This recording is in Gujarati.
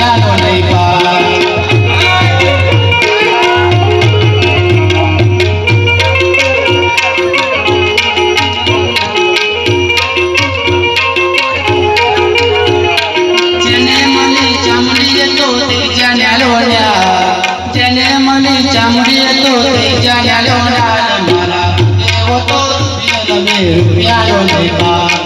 રૂપિયાનો નહીં પાર જેને મળી ચામડીએ તો ત્રીજાને લોન્યા જેને મળી ચામડીએ તો ત્રીજાને લોન્યા મારા દેવો તો રૂપિયાનો નહીં પાર